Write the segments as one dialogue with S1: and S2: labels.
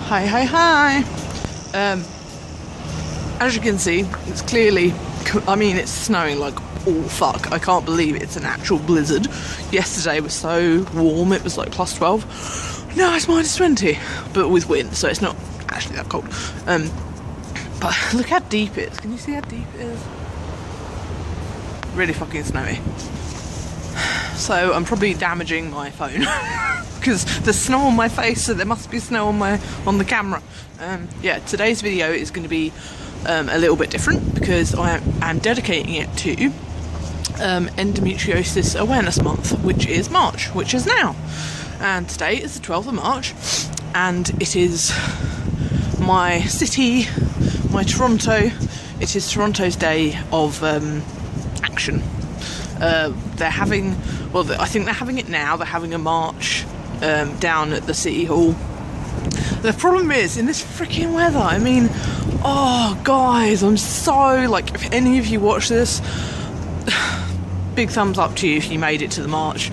S1: Hi. As you can see, it's clearly, it's snowing like all fuck. I can't believe it's an actual blizzard. Yesterday was so warm, it was like plus 12. Now it's minus 20, but with wind, so it's not actually that cold. But look how deep it is. Can you see how deep it is? Really fucking snowy. So I'm probably damaging my phone because there's snow on my face, so there must be snow on the camera. Yeah, today's video is going to be a little bit different because I am dedicating it to Endometriosis Awareness Month, which is March, which is now. And today is the 12th of March, and it is my city, my Toronto. It is Toronto's day of action. They're having, I think they're having it now. They're having a march down at the City Hall. The problem is, in this freaking weather, oh guys, I'm so, if any of you watch this, big thumbs up to you if you made it to the march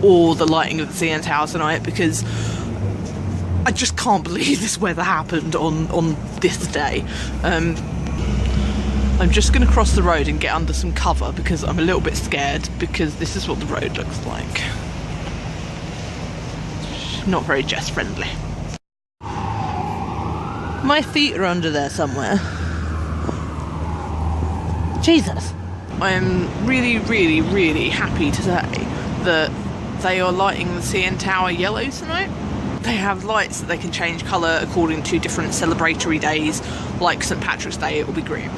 S1: or the lighting of the CN Tower tonight, because I just can't believe this weather happened on this day. I'm just going to cross the road and get under some cover because I'm a little bit scared, because this is what the road looks like. Not very Jess friendly. My feet are under there somewhere. Jesus. I am really, really, really happy to say that they are lighting the CN Tower yellow tonight. They have lights that they can change colour according to different celebratory days, like St Patrick's Day, it will be green.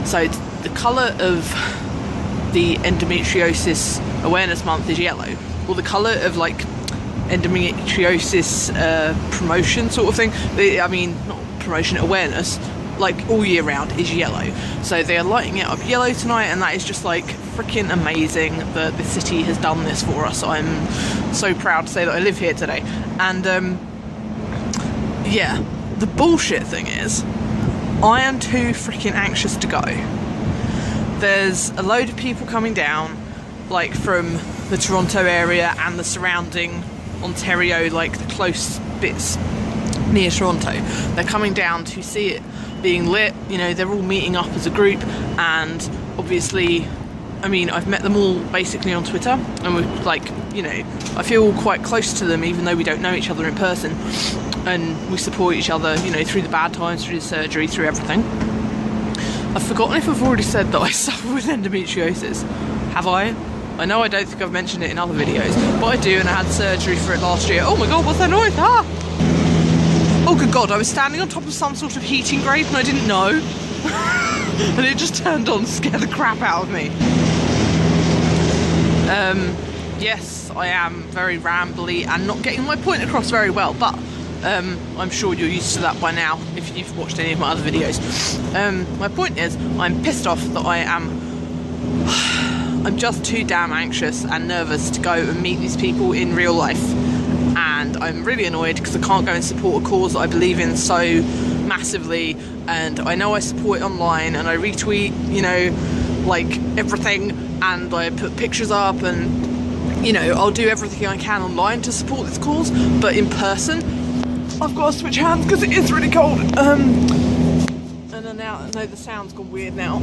S1: So the colour of the Endometriosis Awareness Month is yellow. Or the colour of endometriosis promotion sort of thing, not promotion, awareness, all year round, is yellow. So they are lighting it up yellow tonight, and that is just freaking amazing that the city has done this for us. I'm so proud to say that I live here today. And yeah, the bullshit thing is, I am too freaking anxious to go. There's a load of people coming down, from the Toronto area and the surrounding Ontario, the close bits near Toronto. They're coming down to see it being lit. They're all meeting up as a group, and obviously, I've met them all basically on Twitter, and we're I feel quite close to them even though we don't know each other in person, and we support each other, through the bad times, through the surgery, through everything. I've forgotten if I've already said that I suffer with endometriosis. Have I? I know I don't think I've mentioned it in other videos, but I do, and I had surgery for it last year. Oh my god, what's that noise? Ah! Oh good god, I was standing on top of some sort of heating grate and I didn't know. And it just turned on to scare the crap out of me. Yes, I am very rambly and not getting my point across very well, but I'm sure you're used to that by now if you've watched any of my other videos. My point is, I'm pissed off that I'm just too damn anxious and nervous to go and meet these people in real life. And I'm really annoyed because I can't go and support a cause that I believe in so massively, and I know I support it online and I retweet, everything, and I put pictures up, and I'll do everything I can online to support this cause, but in person I've got to switch hands because it is really cold. And now I know the sound's gone weird now.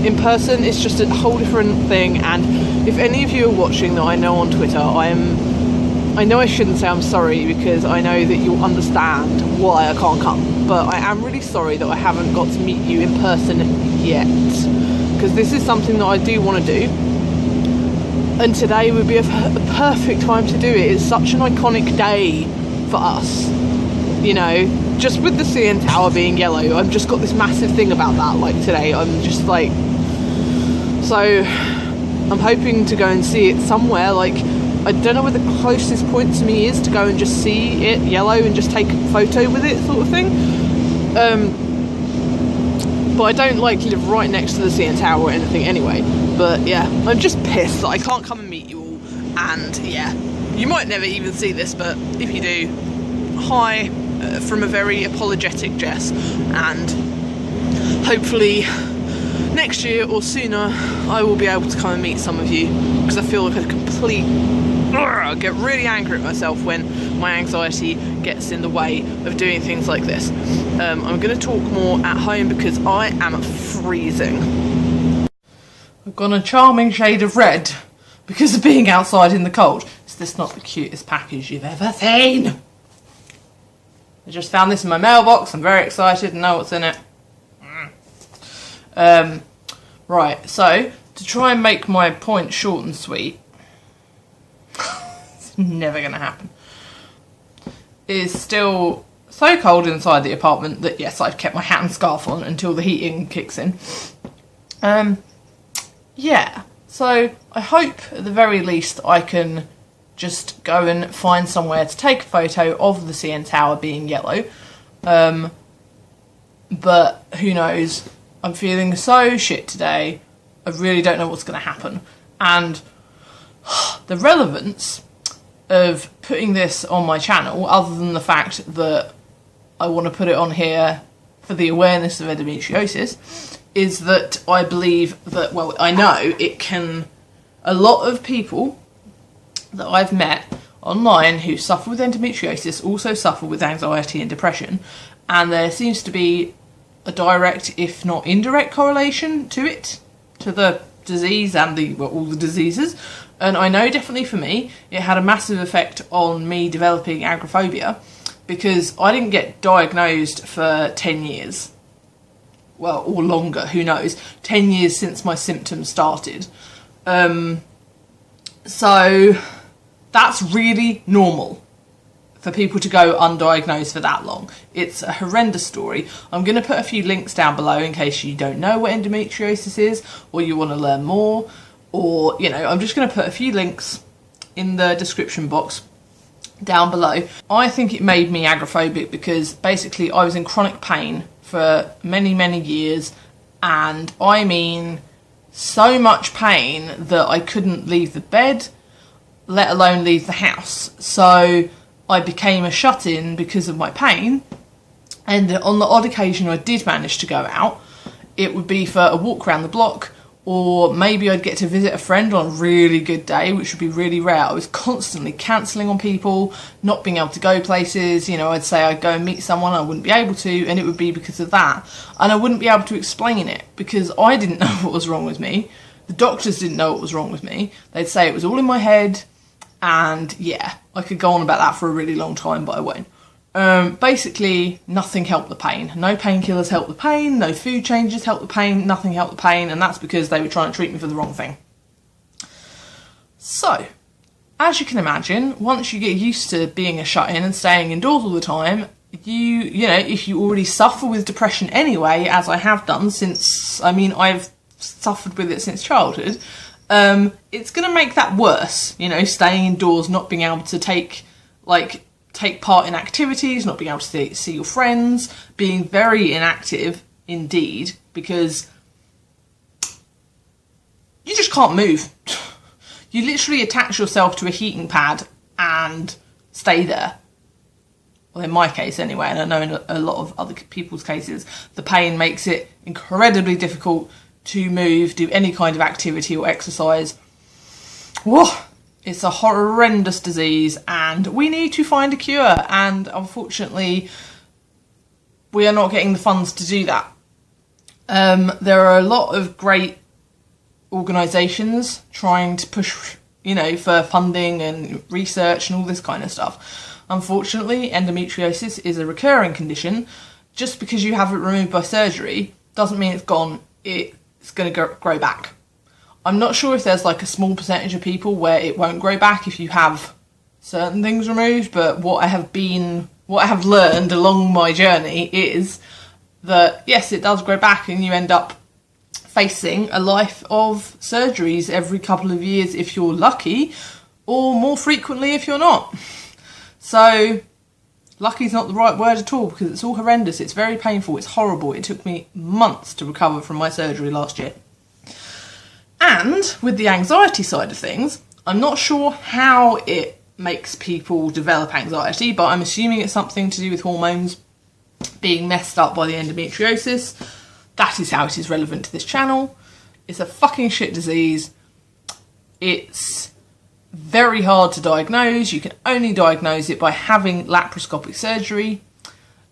S1: In person it's just a whole different thing, and if any of you are watching that I know on Twitter, I know I shouldn't say I'm sorry, because I know that you'll understand why I can't come, but I am really sorry that I haven't got to meet you in person yet, because this is something that I do want to do, and today would be a perfect time to do it. It's such an iconic day for us, just with the CN Tower being yellow. I've just got this massive thing about that, today, I'm just so I'm hoping to go and see it somewhere, I don't know where the closest point to me is to go and just see it yellow and just take a photo with it, sort of thing. But I don't live right next to the CN Tower or anything anyway. But yeah, I'm just pissed that I can't come and meet you all. And yeah, you might never even see this, but if you do, hi from a very apologetic Jess. And hopefully next year or sooner I will be able to come and meet some of you, because I feel like a complete I get really angry at myself when my anxiety gets in the way of doing things like this. I'm going to talk more at home because I am freezing. I've gone a charming shade of red because of being outside in the cold. Is this not the cutest package you've ever seen? I just found this in my mailbox. I'm very excited to know what's in it. Right, so to try and make my point short and sweet, it's never going to happen. It is still so cold inside the apartment that yes, I've kept my hat and scarf on until the heating kicks in. Yeah, so I hope at the very least I can just go and find somewhere to take a photo of the CN Tower being yellow. But who knows? I'm feeling so shit today. I really don't know what's going to happen. And the relevance of putting this on my channel, other than the fact that I want to put it on here for the awareness of endometriosis, is that I believe that, well, I know it can, a lot of people that I've met online who suffer with endometriosis also suffer with anxiety and depression, and there seems to be a direct, if not indirect, correlation to it, to the disease and all the diseases. And I know definitely for me it had a massive effect on me developing agoraphobia, because I didn't get diagnosed for 10 years, well, or longer, who knows, 10 years since my symptoms started. So that's really normal for people to go undiagnosed for that long. It's a horrendous story. I'm going to put a few links down below in case you don't know what endometriosis is, or you want to learn more, or, you know, I'm just going to put a few links in the description box down below. I think it made me agoraphobic because basically I was in chronic pain for many, many years, and I mean so much pain that I couldn't leave the bed, let alone leave the house. So I became a shut-in because of my pain, and on the odd occasion I did manage to go out, it would be for a walk around the block, or maybe I'd get to visit a friend on a really good day, which would be really rare. I was constantly cancelling on people, not being able to go places. You know, I'd say I'd go and meet someone, I wouldn't be able to, and it would be because of that. And I wouldn't be able to explain it because I didn't know what was wrong with me. The doctors didn't know what was wrong with me. They'd say it was all in my head, and yeah, I could go on about that for a really long time, but I won't. Basically, nothing helped the pain. No painkillers helped the pain, no food changes helped the pain, nothing helped the pain, and that's because they were trying to treat me for the wrong thing. So, as you can imagine, once you get used to being a shut-in and staying indoors all the time, you know, if you already suffer with depression anyway, as I have done since, I mean, I've suffered with it since childhood, it's going to make that worse, you know, staying indoors, not being able to take part in activities, not being able to see your friends, being very inactive indeed, because you just can't move. You literally attach yourself to a heating pad and stay there. Well, in my case anyway, and I know in a lot of other people's cases, the pain makes it incredibly difficult to move, do any kind of activity or exercise. Whoa! It's a horrendous disease, and we need to find a cure, and unfortunately we are not getting the funds to do that. There are a lot of great organisations trying to push, you know, for funding and research and all this kind of stuff. Unfortunately, endometriosis is a recurring condition. Just because you have it removed by surgery doesn't mean it's gone. It's going to grow back. I'm not sure if there's like a small percentage of people where it won't grow back if you have certain things removed, but what I have learned along my journey is that yes, it does grow back, and you end up facing a life of surgeries every couple of years if you're lucky, or more frequently if you're not. So lucky is not the right word at all, because it's all horrendous. It's very painful. It's horrible. It took me months to recover from my surgery last year. And with the anxiety side of things, I'm not sure how it makes people develop anxiety, but I'm assuming it's something to do with hormones being messed up by the endometriosis. That is how it is relevant to this channel. It's a fucking shit disease. It's very hard to diagnose. You can only diagnose it by having laparoscopic surgery.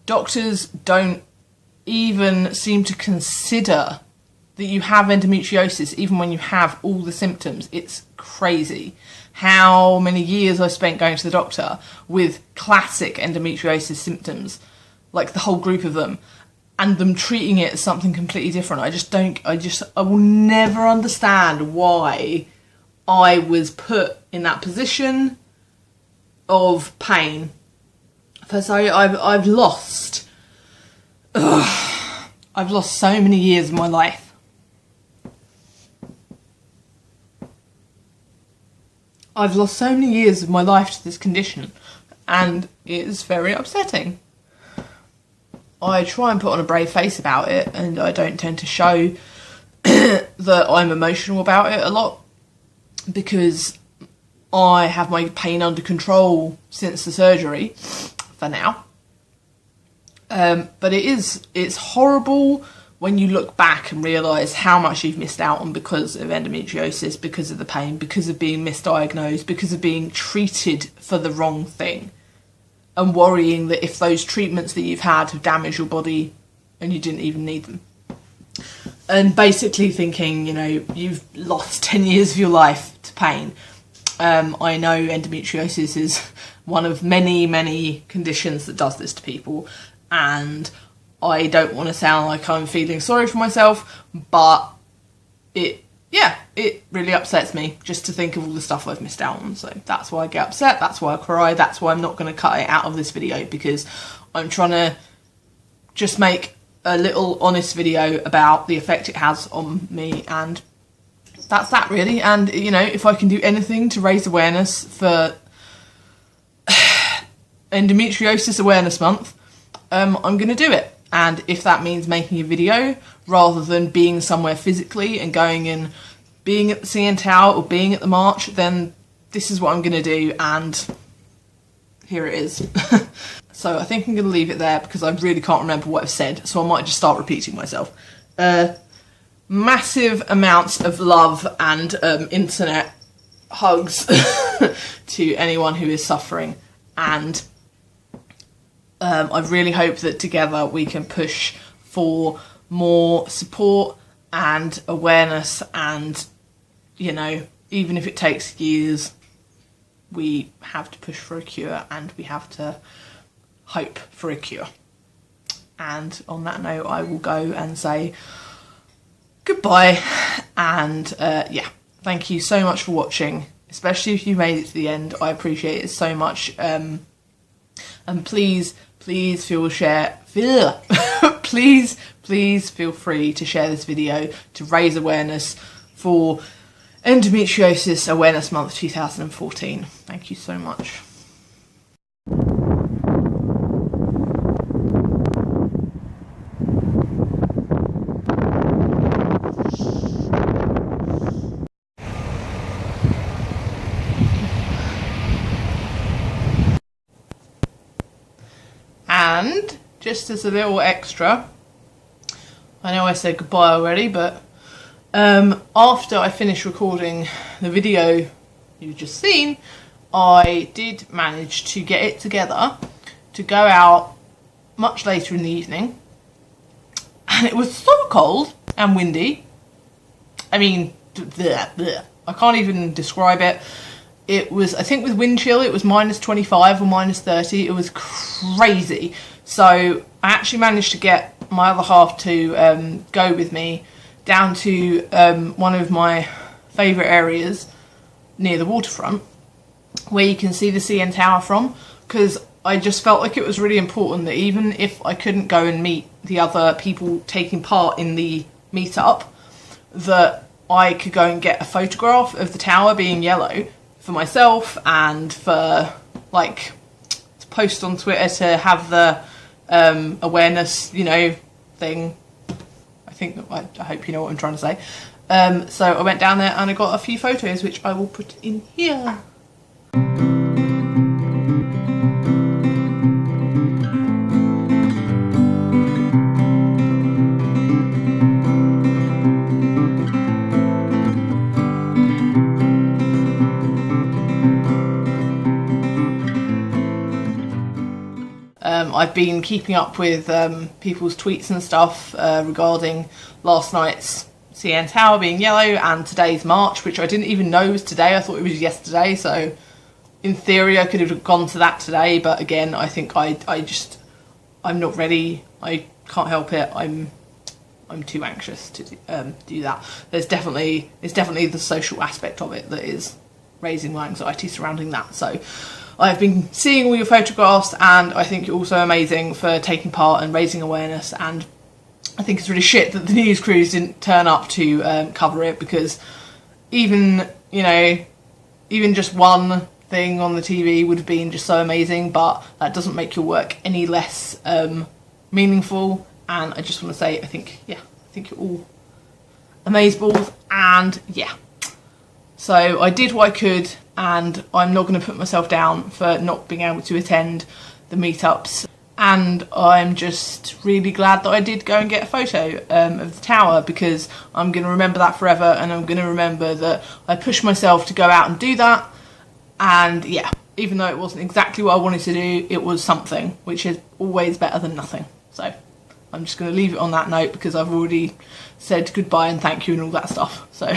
S1: Doctors don't even seem to consider that you have endometriosis even when you have all the symptoms. It's crazy how many years I spent going to the doctor with classic endometriosis symptoms, like the whole group of them, and them treating it as something completely different. I will never understand why I was put in that position of pain. So I've lost so many years of my life. I've lost so many years of my life to this condition, and it is very upsetting. I try and put on a brave face about it, and I don't tend to show that I'm emotional about it a lot, because I have my pain under control since the surgery, for now. But it's horrible when you look back and realise how much you've missed out on because of endometriosis, because of the pain, because of being misdiagnosed, because of being treated for the wrong thing, and worrying that if those treatments that you've had have damaged your body and you didn't even need them. And basically thinking, you know, you've lost 10 years of your life to pain. I know endometriosis is one of many, many conditions that does this to people, and I don't want to sound like I'm feeling sorry for myself, but it really upsets me just to think of all the stuff I've missed out on. So that's why I get upset, that's why I cry, that's why I'm not going to cut it out of this video, because I'm trying to just make a little honest video about the effect it has on me, and that's that really. And you know, if I can do anything to raise awareness for Endometriosis Awareness Month, I'm going to do it. And if that means making a video rather than being somewhere physically and going and being at the CN Tower or being at the march, then this is what I'm going to do, and here it is. So I think I'm going to leave it there because I really can't remember what I've said, so I might just start repeating myself. Massive amounts of love and internet hugs to anyone who is suffering, and I really hope that together we can push for more support and awareness, and, you know, even if it takes years, we have to push for a cure, and we have to hope for a cure. And on that note, I will go and say goodbye, and yeah, thank you so much for watching, especially if you made it to the end. I appreciate it so much, and please please feel free to share this video to raise awareness for Endometriosis Awareness Month 2014. Thank you so much. And just as a little extra, I know I said goodbye already, but after I finished recording the video you've just seen, I did manage to get it together to go out much later in the evening, and it was so cold and windy. I mean, I can't even describe it. It was, I think with wind chill, it was -25 or -30. It was crazy. So I actually managed to get my other half to go with me down to one of my favourite areas near the waterfront, where you can see the CN Tower from, because I just felt like it was really important that even if I couldn't go and meet the other people taking part in the meetup, that I could go and get a photograph of the tower being yellow for myself, and for, like, to post on Twitter to have the awareness, you know, thing. I hope you know what I'm trying to say. So I went down there and I got a few photos, which I will put in here. I've been keeping up with people's tweets and stuff regarding last night's CN Tower being yellow and today's march, which I didn't even know was today. I thought it was yesterday, so in theory I could have gone to that today, but again, I think I'm not ready. I can't help it. I'm too anxious to do that. It's definitely the social aspect of it that is raising my anxiety surrounding that. So I've been seeing all your photographs, and I think you're also amazing for taking part and raising awareness, and I think it's really shit that the news crews didn't turn up to cover it, because even just one thing on the TV would have been just so amazing, but that doesn't make your work any less meaningful. And I just want to say, I think you're all amazeballs, and yeah. So I did what I could, and I'm not going to put myself down for not being able to attend the meetups. And I'm just really glad that I did go and get a photo of the tower, because I'm going to remember that forever, and I'm going to remember that I pushed myself to go out and do that. And yeah, even though it wasn't exactly what I wanted to do, it was something, which is always better than nothing. So I'm just going to leave it on that note, because I've already said goodbye and thank you and all that stuff. So